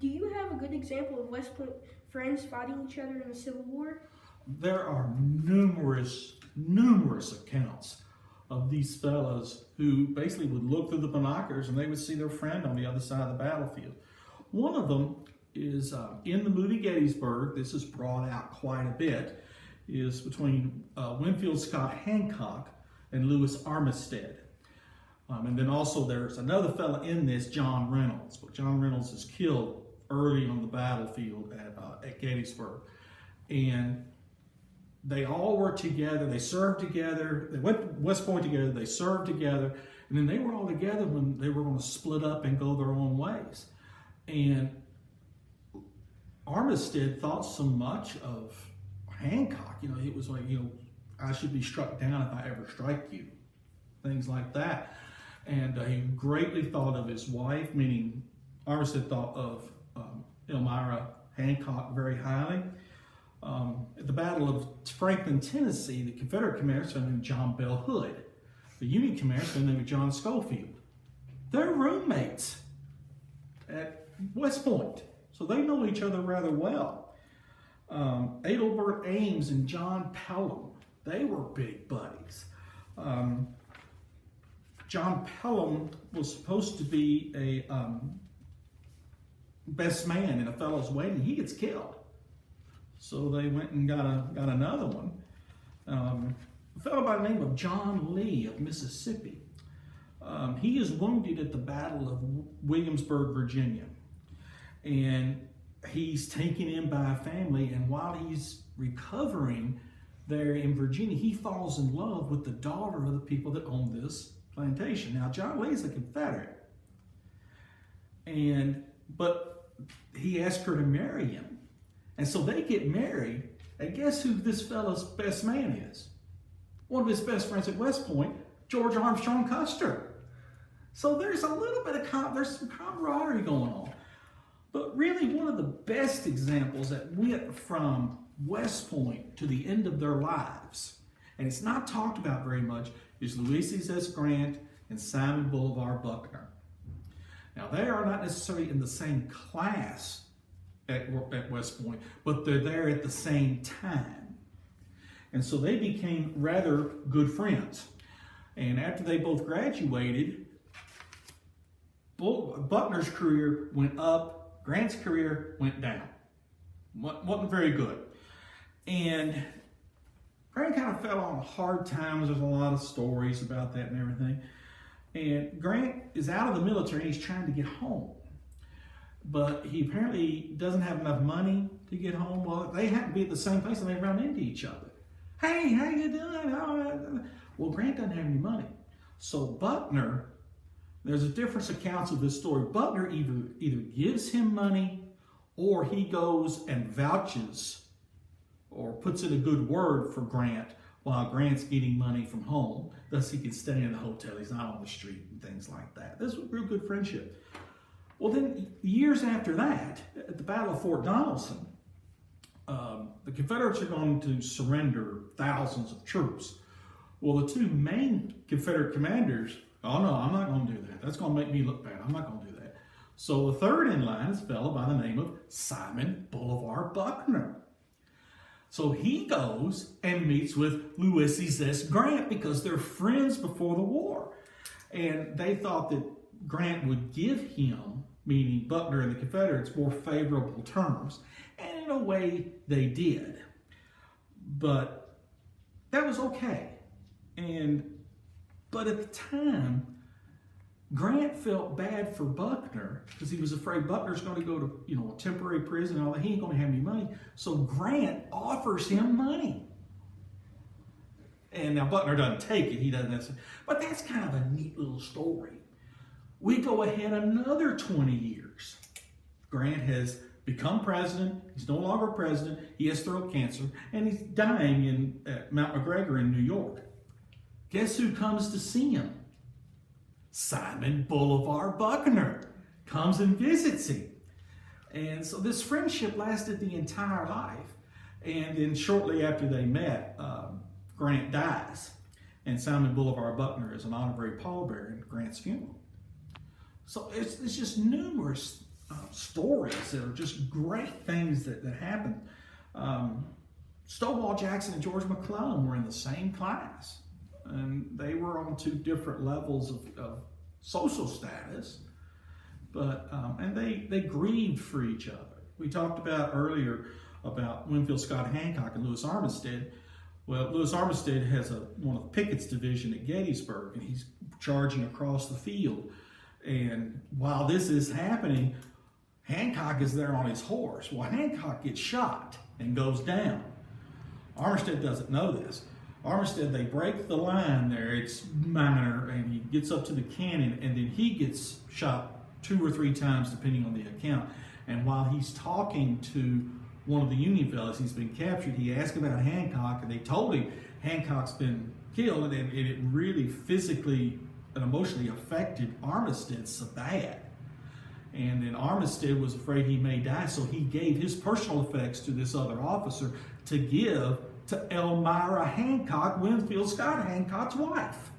Do you have a good example of West Point friends fighting each other in the Civil War? There are numerous accounts of these fellows who basically would look through the binoculars and they would see their friend on the other side of the battlefield. One of them is in the movie Gettysburg. This is brought out quite a bit. Is between Winfield Scott Hancock and Lewis Armistead. And then also there's another fella in this, John Reynolds. But John Reynolds is killed early on the battlefield at Gettysburg. And they all were together, they served together, they went to West Point together, they served together, and then they were all together when they were going to split up and go their own ways. And Armistead thought so much of Hancock, it was like, I should be struck down if I ever strike you, things like that. And he greatly thought of his wife, meaning Armistead thought of Elmira Hancock very highly. At the Battle of Franklin, Tennessee, the Confederate commander was named John Bell Hood. The Union commander was named John Schofield. They're roommates at West Point, so they know each other rather well. Adelbert Ames and John Pelham, they were big buddies. John Pelham was supposed to be a best man in a fellow's wedding. He gets killed. So they went and got another one. A fellow by the name of John Lee of Mississippi. He is wounded at the Battle of Williamsburg, Virginia. And he's taken in by a family, and while he's recovering there in Virginia, he falls in love with the daughter of the people that own this plantation. Now, John Lee's a Confederate, but he asked her to marry him. And so they get married, and guess who this fellow's best man is? One of his best friends at West Point, George Armstrong Custer. So there's a little bit of there's some camaraderie going on. But really, one of the best examples that went from West Point to the end of their lives, and it's not talked about very much, is Ulysses S. Grant and Simon Bolivar Buckner. Now, they are not necessarily in the same class at West Point, but they're there at the same time. And so they became rather good friends. And after they both graduated, Buckner's career went up, Grant's career went down. Wasn't very good. And Grant kind of fell on hard times. There's a lot of stories about that and everything. And Grant is out of the military and he's trying to get home. But he apparently doesn't have enough money to get home. Well, they happen to be at the same place and they run into each other. Hey, how you doing? Well, Grant doesn't have any money. So Buckner, there's a different accounts of this story. Buckner either gives him money or he goes and vouches or puts in a good word for Grant while Grant's getting money from home. Thus he can stay in the hotel. He's not on the street and things like that. This was a real good friendship. Well, then years after that, at the Battle of Fort Donelson, the Confederates are going to surrender thousands of troops. Well, the two main Confederate commanders, oh no, I'm not going to do that. That's going to make me look bad. I'm not going to do that. So the third in line is a fellow by the name of Simon Bolivar Buckner. So he goes and meets with Ulysses S. Grant because they're friends before the war. And they thought that Grant would give him, meaning Buckner and the Confederates, more favorable terms. And in a way, they did. But that was okay. But at the time, Grant felt bad for Buckner because he was afraid Buckner's going to go to, a temporary prison and all that. He ain't going to have any money. So Grant offers him money. And now Buckner doesn't take it. He doesn't necessarily. But that's kind of a neat little story. We go ahead another 20 years. Grant has become president. He's no longer president. He has throat cancer. And he's dying at Mount McGregor in New York. Guess who comes to see him? Simon Bolivar Buckner comes and visits him. And so this friendship lasted the entire life. And then shortly after they met, Grant dies. And Simon Bolivar Buckner is an honorary pallbearer at Grant's funeral. So it's just numerous stories that are just great things that happened. Stonewall Jackson and George McClellan were in the same class, and they were on two different levels of social status, but and they grieved for each other. We talked about earlier about Winfield Scott Hancock and Louis Armistead. Well, Louis Armistead has one of Pickett's division at Gettysburg, and he's charging across the field. And while this is happening, Hancock is there on his horse. Well, Hancock gets shot and goes down. Armistead doesn't know this. Armistead, they break the line there. It's minor, and he gets up to the cannon, and then he gets shot 2 or 3 times, depending on the account. And while he's talking to one of the Union fellas, he's been captured, he asked about Hancock, and they told him Hancock's been killed, and it really physically and emotionally affected Armistead so bad. And then Armistead was afraid he may die, so he gave his personal effects to this other officer to give to Elmira Hancock, Winfield Scott Hancock's wife,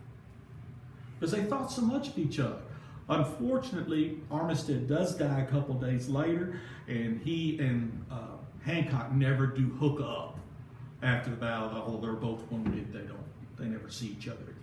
because they thought so much of each other. Unfortunately, Armistead does die a couple days later, and he and Hancock never do hook up after the battle. Although they're both wounded, they never see each other again.